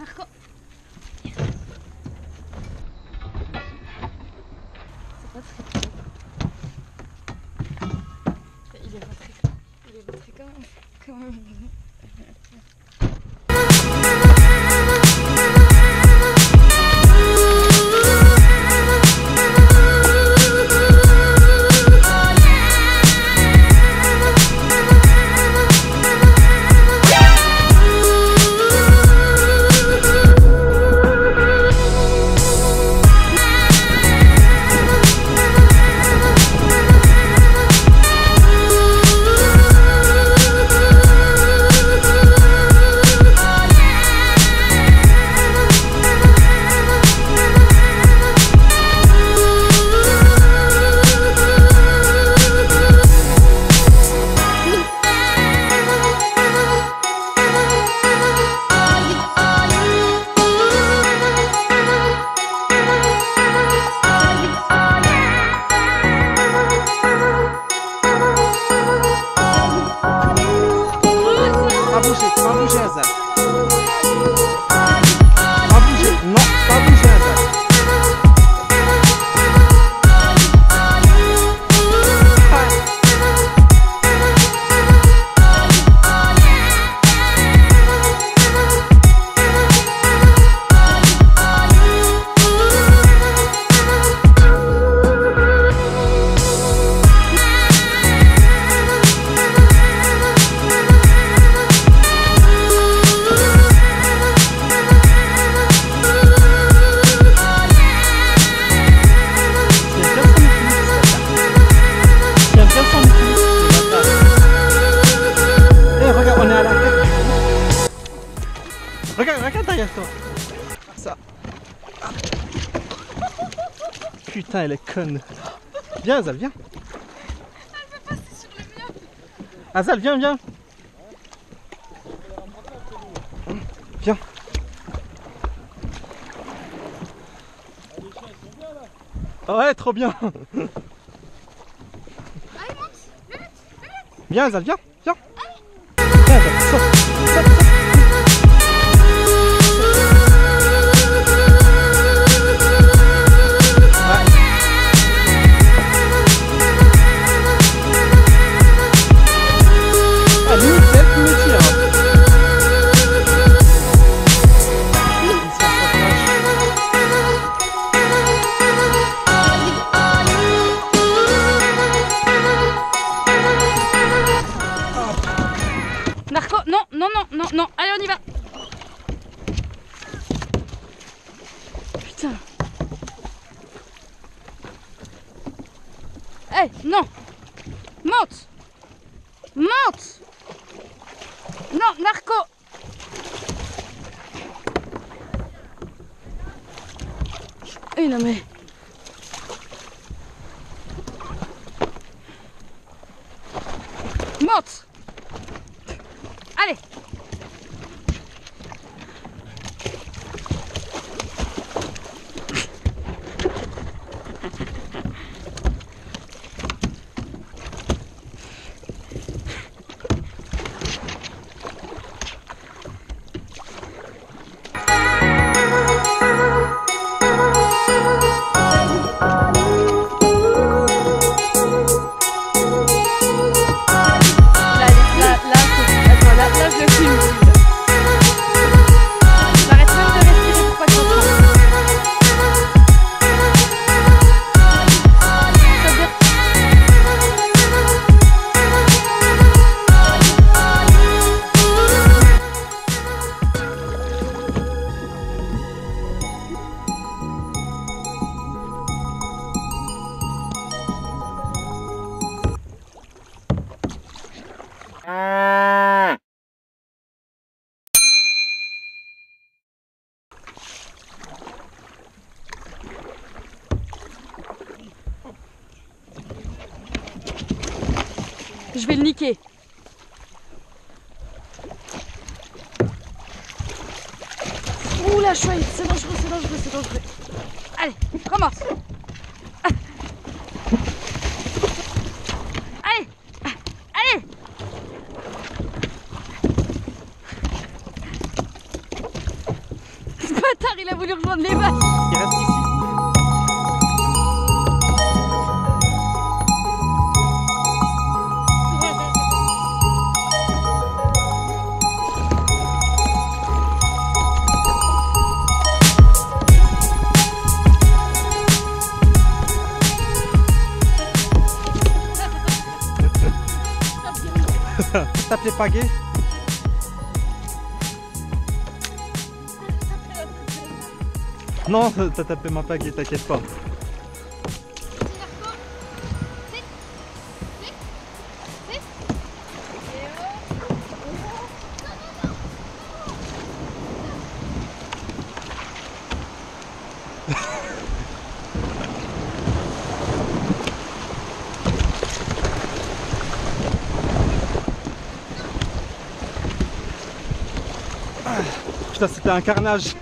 Narco. C'est pas très cool. Il est rentré quand même. Pas bouger, Azal. Pas bouger. Non, pas bouger, Azal. Regarde derrière toi. Ça. Putain, elle est conne. Viens, Azal, viens. Elle veut passer sur le mien. Azal, viens, viens. Viens. Ouais, trop bien. Allez, monte. Viens, Azal, viens. Viens. Viens, Azal, saute. Narco, non, non, non, non, non. Allez, on y va. Putain. Eh, hey, non. Monte. Monte. Non, Narco. Eh non mais... Monte. Allez. Je vais le niquer. Ouh la chouette, c'est dangereux, c'est dangereux, c'est dangereux. Allez, commence. Allez, allez. bâtard, il a voulu rejoindre les vaches. Il reste ici. Tape les pagaies. Non, t'as tapé ma pagaie, t'inquiète pas. Putain, c'était un carnage.